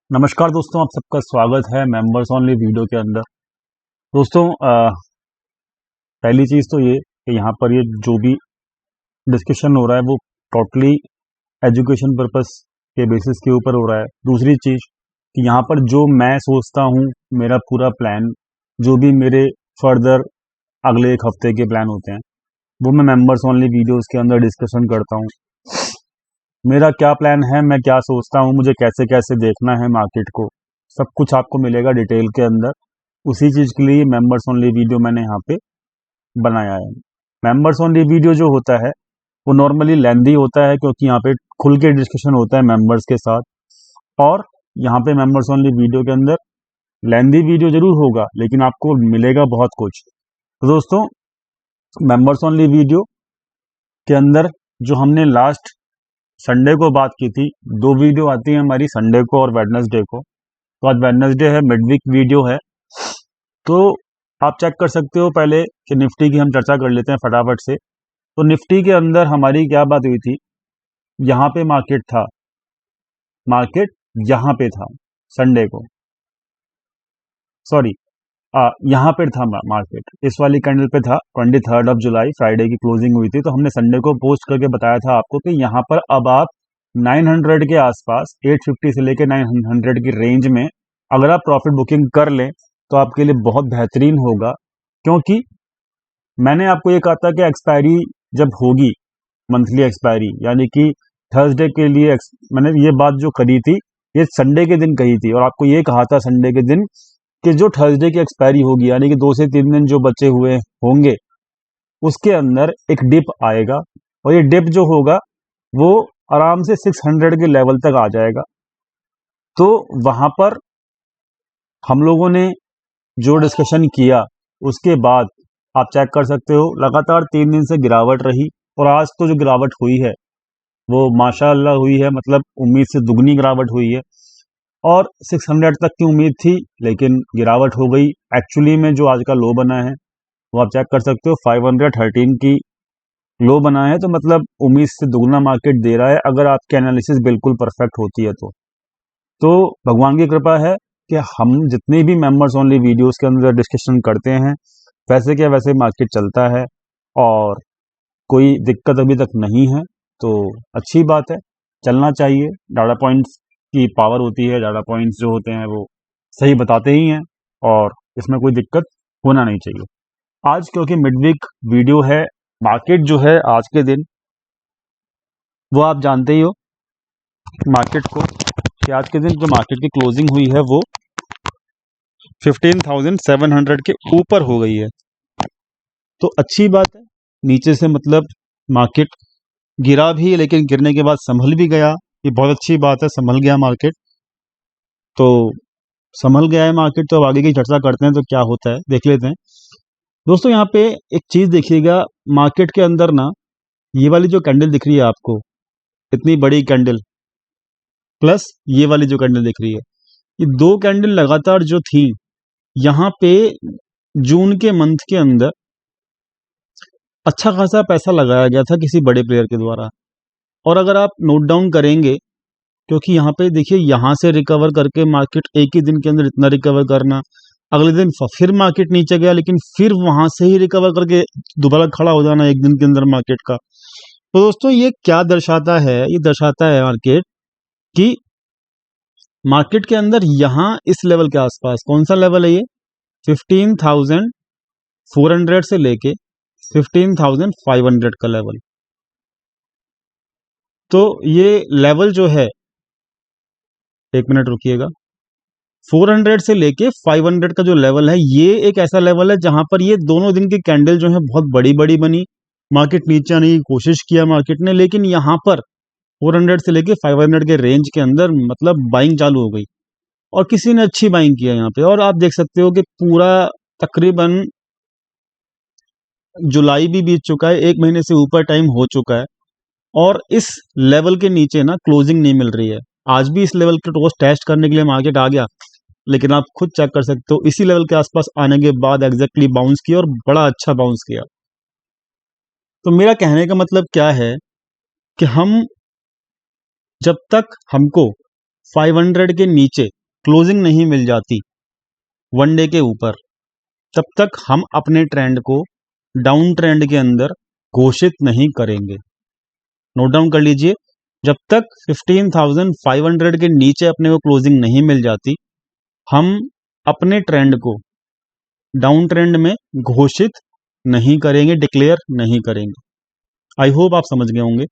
नमस्कार दोस्तों, आप सबका स्वागत है मेंबर्स ओनली वीडियो के अंदर। दोस्तों, पहली चीज़ तो ये कि यहाँ पर ये जो भी डिस्कशन हो रहा है वो टोटली एजुकेशन पर्पस के बेसिस के ऊपर हो रहा है। दूसरी चीज़ कि यहाँ पर जो मैं सोचता हूँ, मेरा पूरा प्लान, जो भी मेरे फर्दर अगले एक हफ्ते के प्लान होते हैं वो मैं मेंबर्स ओनली वीडियोज़ के अंदर डिस्कशन करता हूँ। मेरा क्या प्लान है, मैं क्या सोचता हूँ, मुझे कैसे कैसे देखना है मार्केट को, सब कुछ आपको मिलेगा डिटेल के अंदर। उसी चीज़ के लिए मेंबर्स ओनली वीडियो मैंने यहाँ पे बनाया है। मेंबर्स ओनली वीडियो जो होता है वो नॉर्मली लेंदी होता है, क्योंकि यहाँ पे खुल के डिस्कशन होता है मेंबर्स के साथ। और यहाँ पे मेंबर्स ओनली वीडियो के अंदर लेंदी वीडियो जरूर होगा, लेकिन आपको मिलेगा बहुत कुछ। तो दोस्तों, मेंबर्स ओनली वीडियो के अंदर जो हमने लास्ट संडे को बात की थी, दो वीडियो आती है हमारी, संडे को और वेडनेसडे को। तो आज वेडनेसडे है, मिडवीक वीडियो है, तो आप चेक कर सकते हो पहले कि निफ्टी की हम चर्चा कर लेते हैं फटाफट से। तो निफ्टी के अंदर हमारी क्या बात हुई थी, यहाँ पे मार्केट था, मार्केट यहाँ पे था संडे को, सॉरी यहाँ पे था मार्केट, इस वाली कैंडल पे था। 23 जुलाई फ्राइडे की क्लोजिंग हुई थी। तो हमने संडे को पोस्ट करके बताया था आपको कि यहाँ पर अब आप 900 के आसपास, 850 से लेके 900 की रेंज में अगर आप प्रॉफिट बुकिंग कर लें तो आपके लिए बहुत बेहतरीन होगा। क्योंकि मैंने आपको ये कहा था कि एक्सपायरी जब होगी, मंथली एक्सपायरी, यानी कि थर्सडे के लिए मैंने ये बात जो करी थी, ये संडे के दिन कही थी, और आपको ये कहा था संडे के दिन कि जो थर्सडे की एक्सपायरी होगी, यानी कि 2 से 3 दिन जो बचे हुए होंगे, उसके अंदर एक डिप आएगा, और ये डिप जो होगा वो आराम से 600 के लेवल तक आ जाएगा। तो वहां पर हम लोगों ने जो डिस्कशन किया, उसके बाद आप चेक कर सकते हो लगातार 3 दिन से गिरावट रही, और आज तो जो गिरावट हुई है वो माशाअल्लाह हुई है, मतलब उम्मीद से दुगनी गिरावट हुई है। और 600 तक की उम्मीद थी, लेकिन गिरावट हो गई। एक्चुअली में जो आज का लो बना है वो आप चेक कर सकते हो, 513 की लो बना है। तो मतलब उम्मीद से दुगना मार्केट दे रहा है, अगर आपकी एनालिसिस बिल्कुल परफेक्ट होती है तो भगवान की कृपा है कि हम जितनी भी मेंबर्स ओनली वीडियोस के अंदर डिस्कशन करते हैं, वैसे क्या वैसे मार्केट चलता है और कोई दिक्कत अभी तक नहीं है। तो अच्छी बात है, चलना चाहिए। डाटा पॉइंट्स की पावर होती है, डाटा पॉइंट्स जो होते हैं वो सही बताते ही हैं, और इसमें कोई दिक्कत होना नहीं चाहिए। आज क्योंकि मिडवीक वीडियो है, मार्केट जो है आज के दिन, वो आप जानते ही हो मार्केट को, कि आज के दिन जो मार्केट की क्लोजिंग हुई है वो 15,700 के ऊपर हो गई है। तो अच्छी बात है, नीचे से मतलब मार्केट गिरा भी, लेकिन गिरने के बाद संभल भी गया। ये बहुत अच्छी बात है, संभल गया मार्केट। तो संभल गया है मार्केट, तो अब आगे की चर्चा करते हैं, तो क्या होता है देख लेते हैं। दोस्तों, यहाँ पे एक चीज देखिएगा, मार्केट के अंदर ना, ये वाली जो कैंडल दिख रही है आपको, इतनी बड़ी कैंडल, प्लस ये वाली जो कैंडल दिख रही है, ये दो कैंडल लगातार जो थी, यहाँ पे जून के मंथ के अंदर अच्छा खासा पैसा लगाया गया था किसी बड़े प्लेयर के द्वारा। और अगर आप नोट डाउन करेंगे, क्योंकि यहाँ पे देखिए, यहाँ से रिकवर करके मार्केट एक ही दिन के अंदर इतना रिकवर करना, अगले दिन फिर मार्केट नीचे गया, लेकिन फिर वहां से ही रिकवर करके दोबारा खड़ा हो जाना एक दिन के अंदर मार्केट का। तो दोस्तों, ये क्या दर्शाता है, ये दर्शाता है मार्केट कि मार्केट के अंदर यहाँ इस लेवल के आसपास, कौन सा लेवल है ये, 15,400 से लेके 15,500 का लेवल। तो ये लेवल जो है, एक मिनट रुकिएगा, 400 से लेके 500 का जो लेवल है, ये एक ऐसा लेवल है जहां पर ये दोनों दिन की कैंडल जो है बहुत बड़ी बड़ी बनी, मार्केट नीचे आने की कोशिश किया मार्केट ने, लेकिन यहाँ पर 400 से लेके 500 के रेंज के अंदर मतलब बाइंग चालू हो गई, और किसी ने अच्छी बाइंग किया यहाँ पे। और आप देख सकते हो कि पूरा तकरीबन जुलाई भी बीत चुका है, 1 महीने से ऊपर टाइम हो चुका है, और इस लेवल के नीचे ना क्लोजिंग नहीं मिल रही है। आज भी इस लेवल के रोज टेस्ट करने के लिए मार्केट आ गया, लेकिन आप खुद चेक कर सकते हो, इसी लेवल के आसपास आने के बाद एग्जैक्टली बाउंस किया, और बड़ा अच्छा बाउंस किया। तो मेरा कहने का मतलब क्या है कि हम, जब तक हमको 500 के नीचे क्लोजिंग नहीं मिल जाती वन डे के ऊपर, तब तक हम अपने ट्रेंड को डाउन ट्रेंड के अंदर घोषित नहीं करेंगे। नोट डाउन कर लीजिए, जब तक 15,500 के नीचे अपने को क्लोजिंग नहीं मिल जाती, हम अपने ट्रेंड को डाउन ट्रेंड में घोषित नहीं करेंगे, डिक्लेयर नहीं करेंगे। आई होप आप समझ गए होंगे,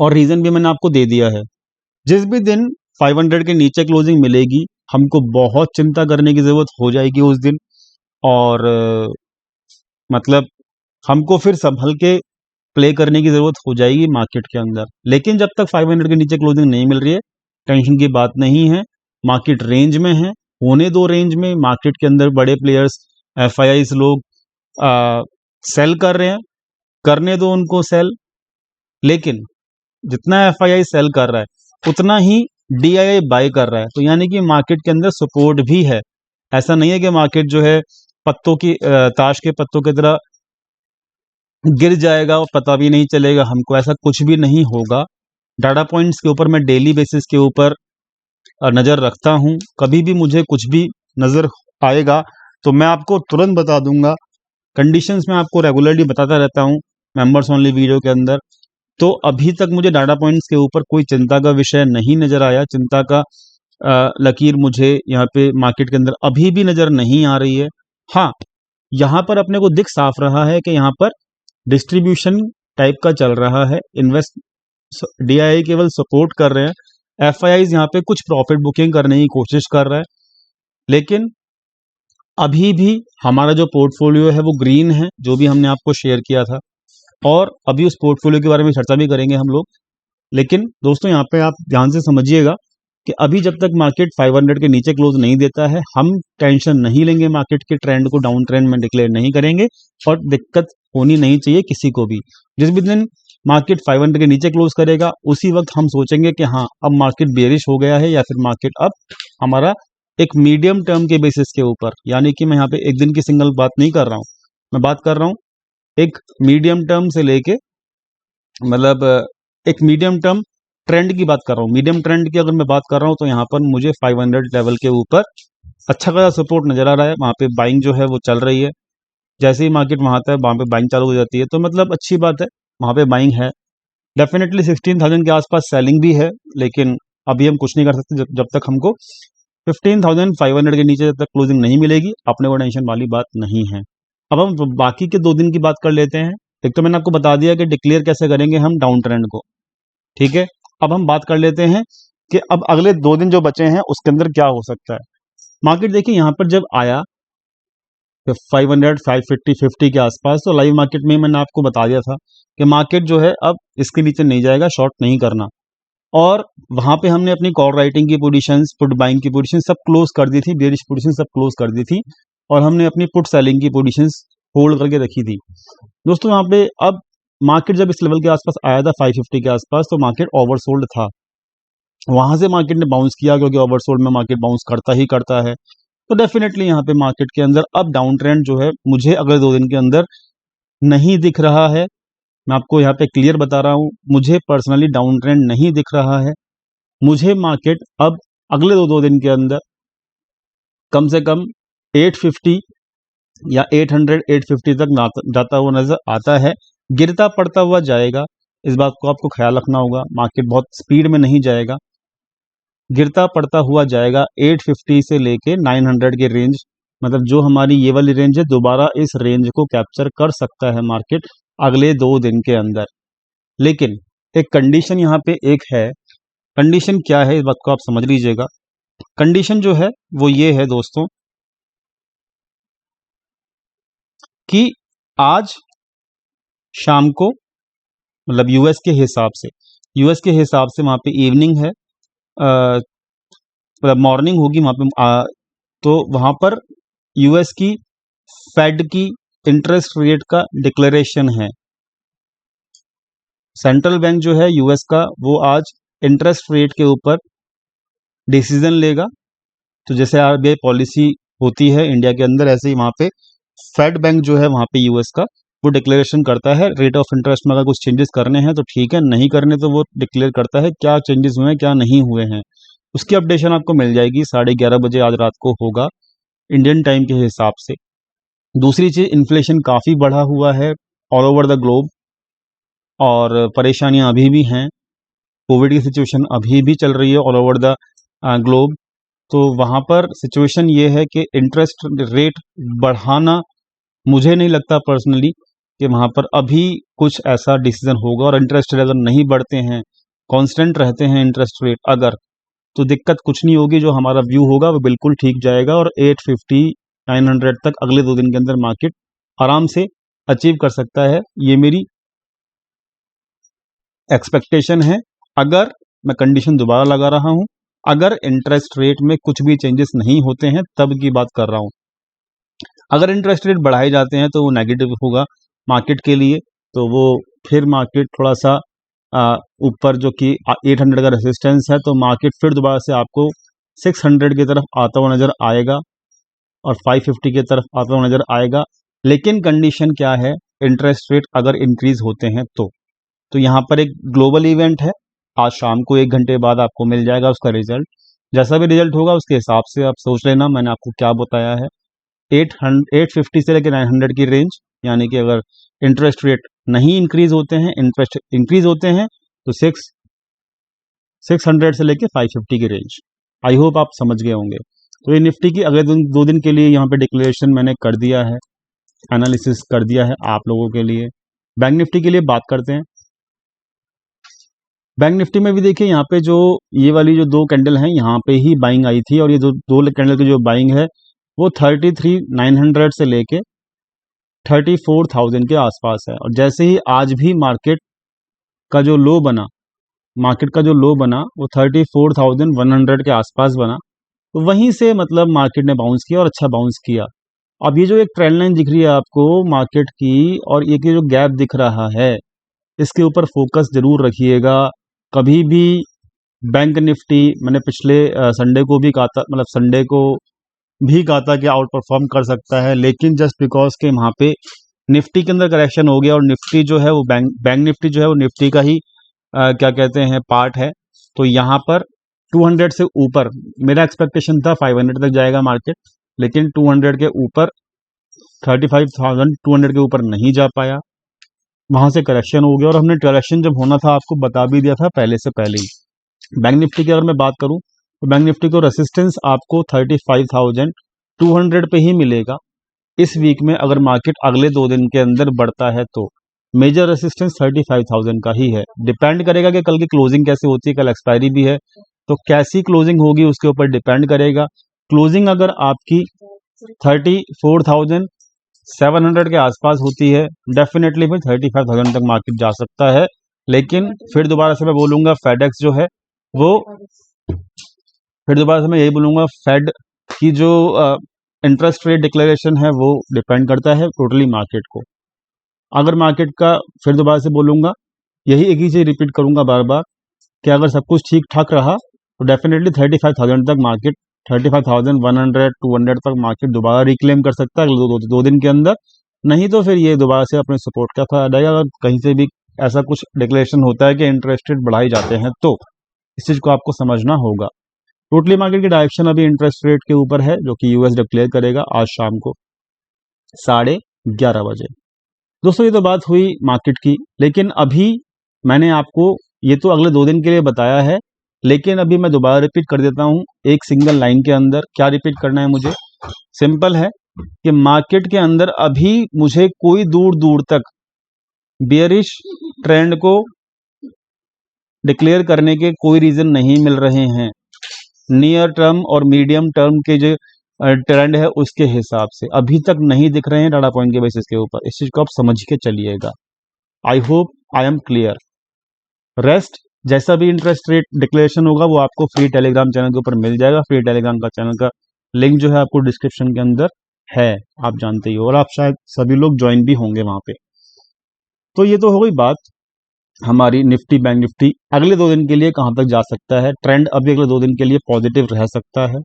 और रीजन भी मैंने आपको दे दिया है। जिस भी दिन 500 के नीचे क्लोजिंग मिलेगी, हमको बहुत चिंता करने की जरूरत हो जाएगी उस दिन, और मतलब हमको फिर संभल के प्ले करने की जरूरत हो जाएगी मार्केट के अंदर। लेकिन जब तक 500 के नीचे क्लोजिंग नहीं मिल रही है, टेंशन की बात नहीं है, मार्केट रेंज में है, होने दो रेंज में। मार्केट के अंदर बड़े प्लेयर्स, एफआईआईस लोग सेल कर रहे हैं, करने दो उनको सेल। लेकिन जितना एफआईआई सेल कर रहा है उतना ही डीआईआई बाय कर रहा है, तो यानी कि मार्केट के अंदर सपोर्ट भी है। ऐसा नहीं है कि मार्केट जो है पत्तों की ताश के पत्तों की तरह गिर जाएगा और पता भी नहीं चलेगा हमको, ऐसा कुछ भी नहीं होगा। डाटा पॉइंट्स के ऊपर मैं डेली बेसिस के ऊपर नज़र रखता हूं, कभी भी मुझे कुछ भी नज़र आएगा तो मैं आपको तुरंत बता दूंगा। कंडीशंस में आपको रेगुलरली बताता रहता हूं मेंबर्स ओनली वीडियो के अंदर। तो अभी तक मुझे डाटा पॉइंट्स के ऊपर कोई चिंता का विषय नहीं नज़र आया, चिंता का लकीर मुझे यहाँ पे मार्केट के अंदर अभी भी नज़र नहीं आ रही है। हाँ, यहाँ पर अपने को दिख साफ रहा है कि यहाँ पर डिस्ट्रीब्यूशन टाइप का चल रहा है। इन्वेस्ट डीआईआई केवल सपोर्ट कर रहे हैं, एफआईआईज यहाँ पे कुछ प्रॉफिट बुकिंग करने की कोशिश कर रहा है, लेकिन अभी भी हमारा जो पोर्टफोलियो है वो ग्रीन है, जो भी हमने आपको शेयर किया था, और अभी उस पोर्टफोलियो के बारे में चर्चा भी करेंगे हम लोग। लेकिन दोस्तों यहाँ पे आप ध्यान से समझिएगा कि अभी जब तक मार्केट 500 के नीचे क्लोज नहीं देता है, हम टेंशन नहीं लेंगे, मार्केट के ट्रेंड को डाउन ट्रेंड में डिक्लेयर नहीं करेंगे, और दिक्कत होनी नहीं चाहिए किसी को भी। जिस भी दिन मार्केट 500 के नीचे क्लोज करेगा, उसी वक्त हम सोचेंगे कि हाँ अब मार्केट बेरिश हो गया है, या फिर मार्केट अब हमारा एक मीडियम टर्म के बेसिस के ऊपर, यानी कि मैं यहाँ पे एक दिन की सिंगल बात नहीं कर रहा हूँ, मैं बात कर रहा हूँ एक मीडियम टर्म से लेके, मतलब एक मीडियम टर्म ट्रेंड की बात कर रहा हूँ। मीडियम ट्रेंड की अगर मैं बात कर रहा हूँ तो यहाँ पर मुझे 500 लेवल के ऊपर अच्छा खासा सपोर्ट नजर आ रहा है, वहाँ पे बाइंग जो है वो चल रही है। जैसे ही मार्केट वहाँ आता है वहाँ पे बाइंग चालू हो जाती है, तो मतलब अच्छी बात है, वहाँ पे बाइंग है। डेफिनेटली 16,000 के आसपास सेलिंग भी है, लेकिन अभी हम कुछ नहीं कर सकते जब तक हमको 15,500 के नीचे जब तक क्लोजिंग नहीं मिलेगी, अपने को टेंशन वाली बात नहीं है। अब हम बाकी के 2 दिन की बात कर लेते हैं। एक तो मैंने आपको बता दिया कि डिक्लेयर कैसे करेंगे हम डाउन ट्रेंड को, ठीक है। अब हम बात कर लेते हैं कि अब अगले 2 दिन जो बचे हैं उसके अंदर क्या हो सकता है। मार्केट देखिए यहाँ पर जब आया 500, 550, 50 के आसपास, तो लाइव मार्केट में मैंने आपको बता दिया था कि मार्केट जो है अब इसके नीचे नहीं जाएगा, शॉर्ट नहीं करना। और वहां पे हमने अपनी कॉल राइटिंग की पोजीशंस, पुट बाइंग की पोजीशन सब क्लोज कर दी थी, बेरिश पोजीशन सब क्लोज कर दी थी, और हमने अपनी पुट सेलिंग की पोजीशंस होल्ड करके रखी थी। दोस्तों यहाँ पे अब मार्केट जब इस लेवल के आसपास आया था 550 के आसपास, तो मार्केट ओवरसोल्ड था। वहां से मार्केट ने बाउंस किया, क्योंकि ओवरसोल्ड में मार्केट बाउंस करता ही करता है। तो डेफिनेटली यहाँ पे मार्केट के अंदर अब डाउन ट्रेंड जो है मुझे अगले 2 दिन के अंदर नहीं दिख रहा है। मैं आपको यहाँ पे क्लियर बता रहा हूँ, मुझे पर्सनली डाउन ट्रेंड नहीं दिख रहा है। मुझे मार्केट अब अगले 2 दिन के अंदर कम से कम 850 या 800, 850 तक जाता हुआ नजर आता है। गिरता पड़ता हुआ जाएगा, इस बात को आपको ख्याल रखना होगा। मार्केट बहुत स्पीड में नहीं जाएगा, गिरता पड़ता हुआ जाएगा। 850 से लेके 900 के रेंज, मतलब जो हमारी ये वाली रेंज है, दोबारा इस रेंज को कैप्चर कर सकता है मार्केट अगले 2 दिन के अंदर। लेकिन एक कंडीशन यहाँ पे एक है। कंडीशन क्या है, इस बात को आप समझ लीजिएगा। कंडीशन जो है वो ये है दोस्तों कि आज शाम को, मतलब यूएस के हिसाब से वहाँ पे इवनिंग है, मतलब मॉर्निंग होगी वहाँ पे, तो वहाँ पर यूएस की फेड की इंटरेस्ट रेट का डिक्लेरेशन है। सेंट्रल बैंक जो है यूएस का, वो आज इंटरेस्ट रेट के ऊपर डिसीजन लेगा। तो जैसे आरबीआई पॉलिसी होती है इंडिया के अंदर, ऐसे ही वहाँ पे फेड बैंक जो है वहाँ पे यूएस का, वो डिक्लेरेशन करता है रेट ऑफ इंटरेस्ट में। अगर कुछ चेंजेस करने हैं तो ठीक है, नहीं करने तो वो डिक्लेयर करता है क्या चेंजेस हुए हैं क्या नहीं हुए हैं। उसकी अपडेशन आपको मिल जाएगी 11:30 बजे आज रात को होगा इंडियन टाइम के हिसाब से। दूसरी चीज़, इन्फ्लेशन काफ़ी बढ़ा हुआ है ऑल ओवर द ग्लोब और परेशानियां अभी भी हैं। कोविड की सिचुएशन अभी भी चल रही है ऑल ओवर द ग्लोब। तो वहाँ पर सिचुएशन ये है कि इंटरेस्ट रेट बढ़ाना, मुझे नहीं लगता पर्सनली कि वहाँ पर अभी कुछ ऐसा डिसीजन होगा। और इंटरेस्ट रेट अगर नहीं बढ़ते हैं, कांस्टेंट रहते हैं इंटरेस्ट रेट अगर, तो दिक्कत कुछ नहीं होगी। जो हमारा व्यू होगा वो बिल्कुल ठीक जाएगा और 850 900 तक अगले 2 दिन के अंदर मार्केट आराम से अचीव कर सकता है। ये मेरी एक्सपेक्टेशन है। अगर मैं कंडीशन दोबारा लगा रहा हूं, अगर इंटरेस्ट रेट में कुछ भी चेंजेस नहीं होते हैं तब की बात कर रहा हूं। अगर इंटरेस्ट रेट बढ़ाए जाते हैं तो वो नेगेटिव होगा मार्केट के लिए। तो वो फिर मार्केट थोड़ा सा ऊपर, जो कि 800 का रेजिस्टेंस है, तो मार्केट फिर दोबारा से आपको 600 की तरफ आता हुआ नजर आएगा और 550 की तरफ आता हुआ नजर आएगा। लेकिन कंडीशन क्या है, इंटरेस्ट रेट अगर इंक्रीज होते हैं तो यहाँ पर एक ग्लोबल इवेंट है। आज शाम को 1 घंटे बाद आपको मिल जाएगा उसका रिजल्ट। जैसा भी रिजल्ट होगा उसके हिसाब से आप सोच लेना मैंने आपको क्या बताया है। 850 से लेकर 900 की रेंज, यानी कि अगर इंटरेस्ट रेट नहीं इंक्रीज होते हैं, इंटरेस्ट इंक्रीज होते हैं तो 600 से लेकर 550 की रेंज। आई होप आप समझ गए होंगे। तो ये निफ्टी की अगले 2 दिन के लिए यहाँ पे डिक्लेरेशन मैंने कर दिया है, एनालिसिस कर दिया है आप लोगों के लिए। बैंक निफ्टी के लिए बात करते हैं। बैंक निफ्टी में भी देखिए, यहाँ पे जो ये वाली जो 2 कैंडल हैं, यहाँ पे ही बाइंग आई थी और ये दो कैंडल की जो बाइंग है वो 33,900 से लेके 34,000 के आसपास है। और जैसे ही आज भी मार्केट का जो लो बना वो 34,100 के आसपास बना, तो वहीं से मतलब मार्केट ने बाउंस किया और अच्छा बाउंस किया। अब ये जो एक ट्रेंड लाइन दिख रही है आपको मार्केट की, और ये जो गैप दिख रहा है, इसके ऊपर फोकस जरूर रखिएगा। कभी भी बैंक निफ्टी, मैंने पिछले संडे को भी कहा था, मतलब संडे को भी कहा था कि आउट परफॉर्म कर सकता है, लेकिन जस्ट बिकॉज के वहाँ पे निफ्टी के अंदर करेक्शन हो गया और निफ्टी जो है वो बैंक निफ्टी जो है वो निफ्टी का ही क्या कहते हैं पार्ट है। तो यहाँ पर 200 से ऊपर मेरा एक्सपेक्टेशन था 500 तक जाएगा मार्केट, लेकिन 200 के ऊपर 35,200 के ऊपर नहीं जा पाया, वहां से करेक्शन हो गया। और हमने करेक्शन जब होना था आपको बता भी दिया था पहले से पहले ही। बैंक निफ्टी की अगर मैं बात करूं तो बैंक निफ्टी को रेसिस्टेंस आपको 35,200 पे ही मिलेगा इस वीक में। अगर मार्केट अगले 2 दिन के अंदर बढ़ता है तो मेजर रेसिस्टेंस 35,000 का ही है। डिपेंड करेगा कि कल की क्लोजिंग कैसे होती है, कल एक्सपायरी भी है, तो कैसी क्लोजिंग होगी उसके ऊपर डिपेंड करेगा। क्लोजिंग अगर आपकी 34,700 के आसपास होती है, डेफिनेटली फिर 35,000 तक मार्केट जा सकता है। लेकिन फिर दोबारा से मैं बोलूंगा फेडेक्स जो है वो, फिर दोबारा से मैं यही बोलूंगा, फेड की जो इंटरेस्ट रेट डिक्लेरेशन है वो डिपेंड करता है टोटली मार्केट को। अगर मार्केट का, फिर दोबारा से बोलूंगा, यही एक ही चीज रिपीट करूंगा बार बार, कि अगर सब कुछ ठीक ठाक रहा तो डेफिनेटली 35,000 तक मार्केट, 35,100 200 तक मार्केट दोबारा रिक्लेम कर सकता है अगले दो दिन के अंदर। नहीं तो फिर ये दोबारा से अपने सपोर्ट का फायदा आएगा। अगर कहीं से भी ऐसा कुछ डिक्लेरेशन होता है कि इंटरेस्ट रेट बढ़ाए जाते हैं तो इस चीज को आपको समझना होगा। टोटली मार्केट की डायरेक्शन अभी इंटरेस्ट रेट के ऊपर है, जो कि यूएस डिक्लेयर करेगा आज शाम को 11:30 बजे। दोस्तों ये तो बात हुई मार्केट की, लेकिन अभी मैंने आपको ये तो अगले 2 दिन के लिए बताया है, लेकिन अभी मैं दोबारा रिपीट कर देता हूं एक सिंगल लाइन के अंदर। क्या रिपीट करना है मुझे? सिंपल है कि मार्केट के अंदर अभी मुझे कोई दूर दूर तक बियरिश ट्रेंड को डिक्लेयर करने के कोई रीजन नहीं मिल रहे हैं। नियर टर्म और मीडियम टर्म के जो ट्रेंड है उसके हिसाब से अभी तक नहीं दिख रहे हैं डाटा पॉइंट के बेसिस के ऊपर। इस चीज को आप समझ के चलिएगा। I hope I am clear. Rest जैसा भी इंटरेस्ट रेट डिक्लेरेशन होगा वो आपको फ्री टेलीग्राम चैनल के ऊपर मिल जाएगा। फ्री टेलीग्राम का चैनल का लिंक जो है आपको डिस्क्रिप्शन के अंदर है, आप जानते ही हो, और आप शायद सभी लोग ज्वाइन भी होंगे वहां पे। तो ये तो हो गई बात हमारी निफ्टी बैंक निफ्टी अगले 2 दिन के लिए कहां तक जा सकता है। ट्रेंड अभी अगले 2 दिन के लिए पॉजिटिव रह सकता है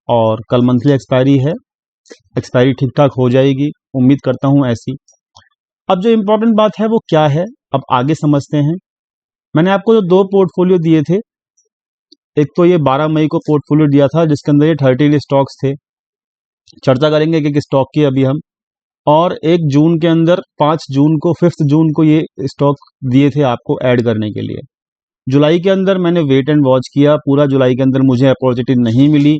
और कल मंथली एक्सपायरी है, एक्सपायरी ठीक ठाक हो जाएगी, उम्मीद करता हूं ऐसी। अब जो इंपॉर्टेंट बात है वो क्या है, अब आगे समझते हैं। मैंने आपको जो 2 पोर्टफोलियो दिए थे एक तो ये 12 मई को पोर्टफोलियो दिया था जिसके अंदर ये 13 स्टॉक्स थे, चर्चा करेंगे कि स्टॉक की अभी हम। और 1 जून के अंदर 5 जून को 5 जून को ये स्टॉक दिए थे आपको ऐड करने के लिए। जुलाई के अंदर मैंने वेट एंड वॉच किया, पूरा जुलाई के अंदर मुझे अपॉर्चुनिटी नहीं मिली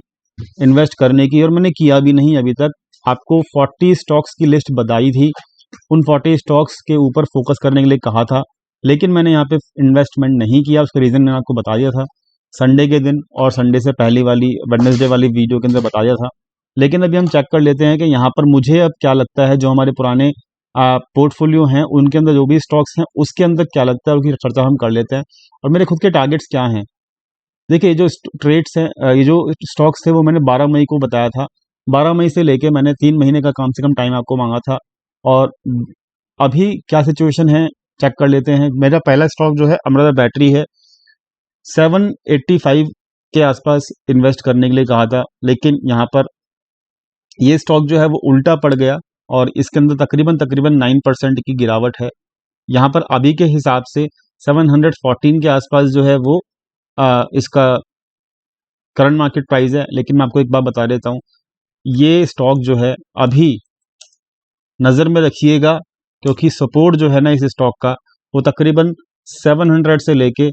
इन्वेस्ट करने की, और मैंने किया भी नहीं अभी तक। आपको 40 स्टॉक्स की लिस्ट बताई थी, उन 40 स्टॉक्स के ऊपर फोकस करने के लिए कहा था, लेकिन मैंने यहाँ पे इन्वेस्टमेंट नहीं किया। उसका रीज़न मैंने आपको बता दिया था संडे के दिन, और संडे से पहली वाली वेडनेसडे वाली वीडियो के अंदर बता दिया था। लेकिन अभी हम चेक कर लेते हैं कि यहाँ पर मुझे अब क्या लगता है, जो हमारे पुराने पोर्टफोलियो हैं उनके अंदर जो भी स्टॉक्स हैं उसके अंदर क्या लगता है, उसकी चर्चा हम कर लेते हैं। और मेरे खुद के टारगेट्स क्या हैं। देखिए, जो ट्रेड्स हैं, ये जो स्टॉक्स थे वो मैंने 12 मई को बताया था। 12 मई से लेके मैंने 3 महीने का कम से कम टाइम आपको मांगा था, और अभी क्या सिचुएशन है चेक कर लेते हैं। मेरा पहला स्टॉक जो है अमृता बैटरी है, 785 के आसपास इन्वेस्ट करने के लिए कहा था, लेकिन यहाँ पर ये स्टॉक जो है वो उल्टा पड़ गया, और इसके अंदर तकरीबन 9% की गिरावट है। यहाँ पर अभी के हिसाब से 714 के आसपास जो है वो इसका करंट मार्केट प्राइस है। लेकिन मैं आपको एक बात बता देता हूँ, ये स्टॉक जो है अभी नज़र में रखिएगा, क्योंकि सपोर्ट जो है ना इस स्टॉक का वो तकरीबन 700 से लेके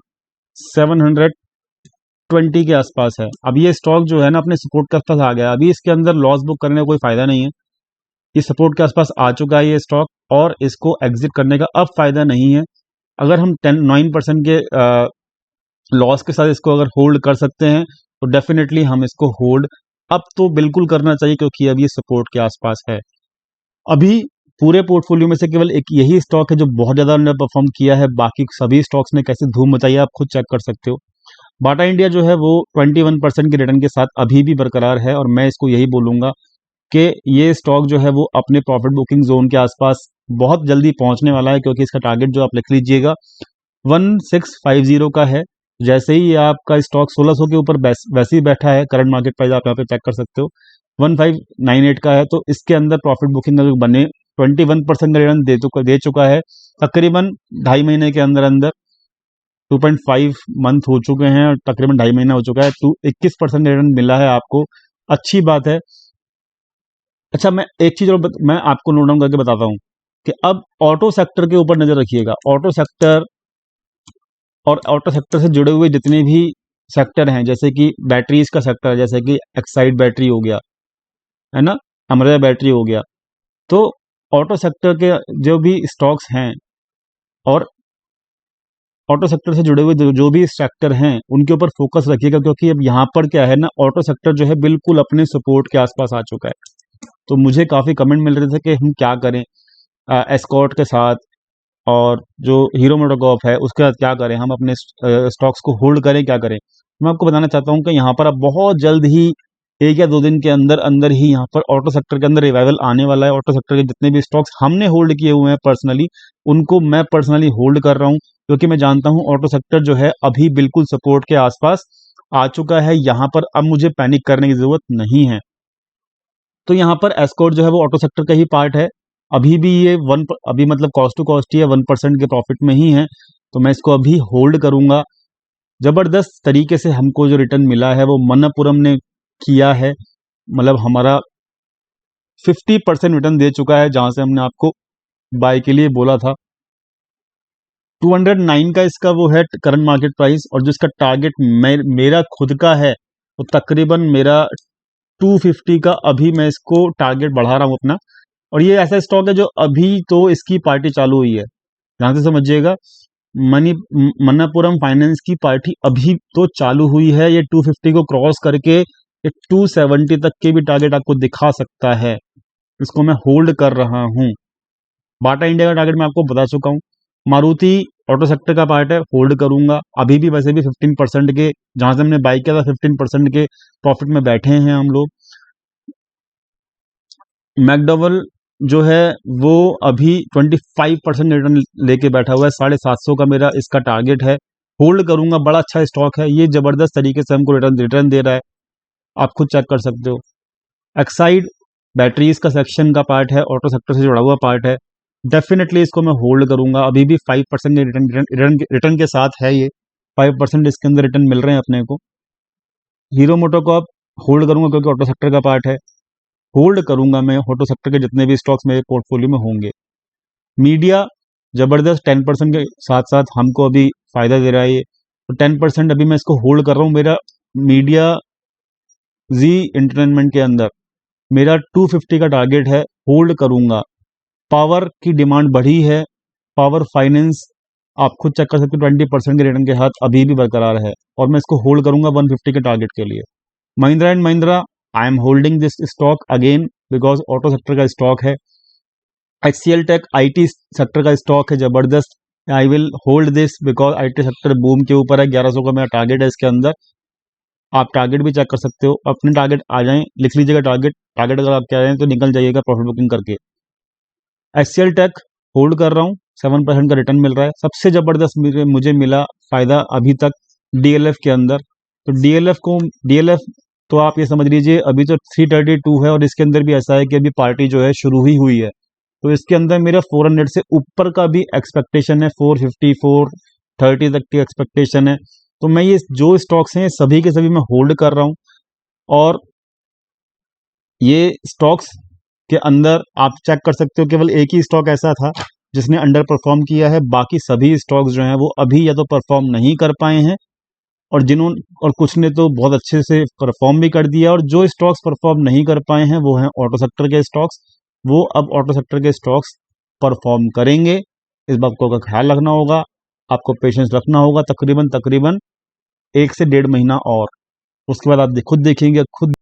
720 के आसपास है। अब ये स्टॉक जो है ना अपने सपोर्ट के आसपास आ गया, अभी इसके अंदर लॉस बुक करने का कोई फायदा नहीं है। ये सपोर्ट के आसपास आ चुका है ये स्टॉक, और इसको एग्जिट करने का अब फायदा नहीं है। अगर हम 9% के लॉस के साथ इसको अगर होल्ड कर सकते हैं तो डेफिनेटली हम इसको होल्ड अब तो बिल्कुल करना चाहिए, क्योंकि अब ये सपोर्ट के आसपास है। अभी पूरे पोर्टफोलियो में से केवल एक यही स्टॉक है जो बहुत ज़्यादा अंडर परफॉर्म किया है, बाकी सभी स्टॉक्स ने कैसे धूम मचाई है आप खुद चेक कर सकते हो। बाटा इंडिया जो है वो 21% के रिटर्न के साथ अभी भी बरकरार है, और मैं इसको यही बोलूँगा कि ये स्टॉक जो है वो अपने प्रॉफिट बुकिंग जोन के आसपास बहुत जल्दी पहुंचने वाला है, क्योंकि इसका टारगेट जो आप लिख लीजिएगा 1650 का है। जैसे ही आपका स्टॉक 1600 के ऊपर वैसे ही बैठा है, करंट मार्केट प्राइस आप यहाँ पे चेक कर सकते हो 1598 का है, तो इसके अंदर प्रॉफिट बुकिंग अगर बने 21% का रिटर्न दे चुका है तकरीबन 2.5 महीने के अंदर अंदर। 2.5 मंथ हो चुके हैं और तकरीबन 2.5 महीना हो चुका है, तो 21% रिटर्न मिला है आपको, अच्छी बात है। अच्छा, मैं एक चीज़ और मैं आपको नोट डाउन करके बताता हूँ कि अब ऑटो सेक्टर के ऊपर नज़र रखिएगा। ऑटो सेक्टर और ऑटो सेक्टर से जुड़े हुए जितने भी सेक्टर हैं, जैसे कि बैटरीज का सेक्टर, जैसे कि एक्साइड बैटरी हो गया, है ना, अमृता बैटरी हो गया, तो ऑटो सेक्टर के जो भी स्टॉक्स हैं और ऑटो सेक्टर से जुड़े हुए जो भी सेक्टर हैं उनके ऊपर फोकस रखिएगा, क्योंकि अब यहाँ पर क्या है ना, ऑटो सेक्टर जो है बिल्कुल अपने सपोर्ट के आसपास आ चुका है। तो मुझे काफ़ी कमेंट मिल रहे थे कि हम क्या करें एस्कॉर्ट के साथ, और जो हीरो मोटोकॉर्प है उसके साथ क्या करें, हम अपने स्टॉक्स को होल्ड करें, क्या करें। मैं आपको बताना चाहता हूँ कि यहाँ पर अब बहुत जल्द ही 1 या 2 दिन के अंदर अंदर ही यहाँ पर ऑटो सेक्टर के अंदर रिवाइवल आने वाला है। ऑटो सेक्टर के जितने भी स्टॉक्स हमने होल्ड किए हुए हैं पर्सनली, उनको मैं पर्सनली होल्ड कर रहा हूँ, क्योंकि मैं जानता हूँ ऑटो सेक्टर जो है अभी बिल्कुल सपोर्ट के आसपास आ चुका है। यहाँ पर अब मुझे पैनिक करने की ज़रूरत नहीं है। तो यहाँ पर एस्कॉर्ट जो है वो ऑटो सेक्टर का ही पार्ट है। अभी भी ये अभी मतलब कॉस्ट टू कॉस्ट ही है, 1% के प्रॉफिट में ही है, तो मैं इसको अभी होल्ड करूँगा। ज़बरदस्त तरीके से हमको जो रिटर्न मिला है वो मनप्पुरम ने किया है, मतलब हमारा 50% रिटर्न दे चुका है, जहाँ से हमने आपको बाय के लिए बोला था। 209 का इसका वो है करंट मार्केट प्राइस, और जो इसका टारगेट मेरा खुद का है वो तकरीबन मेरा 250 का अभी मैं इसको टारगेट बढ़ा रहा हूँ अपना। और ये ऐसा स्टॉक है जो अभी तो इसकी पार्टी चालू हुई है, ध्यान से समझिएगा। मनप्पुरम फाइनेंस की पार्टी अभी तो चालू हुई है, ये 250 को क्रॉस करके ये 270 तक के भी टारगेट आपको दिखा सकता है, इसको मैं होल्ड कर रहा हूँ। बाटा इंडिया का टारगेट मैं आपको बता चुका हूँ। मारुति ऑटो सेक्टर का पार्ट है, होल्ड करूंगा अभी भी, वैसे भी 15% के, जहां से हमने बाई किया था 15% के प्रॉफिट में बैठे हैं हम लोग। मैकडॉवेल जो है वो अभी 25% रिटर्न लेके बैठा हुआ है, 750 का मेरा इसका टारगेट है, होल्ड करूंगा। बड़ा अच्छा स्टॉक है ये, जबरदस्त तरीके से हमको रिटर्न दे रहा है, आप खुद चेक कर सकते हो। एक्साइड बैटरीज का सेक्शन का पार्ट है, ऑटो सेक्टर से जुड़ा हुआ पार्ट है, डेफिनेटली इसको मैं होल्ड करूंगा। अभी भी 5% के रिटर्न के साथ है ये, 5% इसके अंदर रिटर्न मिल रहे हैं अपने को। हीरो मोटोकॉर्प होल्ड करूंगा क्योंकि ऑटो सेक्टर का पार्ट है, होल्ड करूंगा मैं ऑटो सेक्टर के जितने भी स्टॉक्स मेरे पोर्टफोलियो में होंगे। मीडिया जबरदस्त 10% के साथ साथ हमको अभी फायदा दे रहा है ये, तो 10% अभी मैं इसको होल्ड कर रहा हूँ। मेरा मीडिया जी एंटरटेनमेंट के अंदर मेरा 250 का टारगेट है, होल्ड करूंगा। पावर की डिमांड बढ़ी है, पावर फाइनेंस आप खुद चेक कर सकते हो 20% के रिटर्न के साथ अभी भी बरकरार है, और मैं इसको होल्ड करूंगा 150 के टारगेट के लिए। Mahindra and Mahindra, I am holding this stock again because auto sector का स्टॉक है। HCL टेक आईटी सेक्टर का स्टॉक है जबरदस्त, I will hold this because IT sector boom के ऊपर है। 1100 का मेरा टारगेट है इसके अंदर, आप टारगेट भी चेक कर सकते हो। अपने टारगेट आ जाएं, लिख लीजिएगा टारगेट, टारगेट अगर आप क्या रहे हैं तो निकल जाइएगा प्रॉफिट बुकिंग करके। HCL टेक होल्ड कर रहा हूँ, 7% का रिटर्न मिल रहा है। सबसे जबरदस्त मुझे मिला फायदा अभी तक DLF के अंदर, तो DLF तो आप ये समझ लीजिए अभी तो 332 है, और इसके अंदर भी ऐसा है कि अभी पार्टी जो है शुरू ही हुई है, तो इसके अंदर मेरा 400 से ऊपर का भी एक्सपेक्टेशन है, 450 430 तक की एक्सपेक्टेशन है। तो मैं ये जो स्टॉक्स हैं सभी के सभी मैं होल्ड कर रहा हूँ, और ये स्टॉक्स के अंदर आप चेक कर सकते हो केवल एक ही स्टॉक ऐसा था जिसने अंडर परफॉर्म किया है, बाकी सभी स्टॉक्स जो हैं वो अभी या तो परफॉर्म नहीं कर पाए हैं, और कुछ ने तो बहुत अच्छे से परफॉर्म भी कर दिया। और जो स्टॉक्स परफॉर्म नहीं कर पाए हैं वो हैं ऑटो सेक्टर के स्टॉक्स, वो अब ऑटो सेक्टर के स्टॉक्स परफॉर्म करेंगे। इस बात को का ख्याल रखना होगा, आपको पेशेंस रखना होगा, तकरीबन 1 से 1.5 महीना, और उसके बाद आप खुद देखेंगे, खुद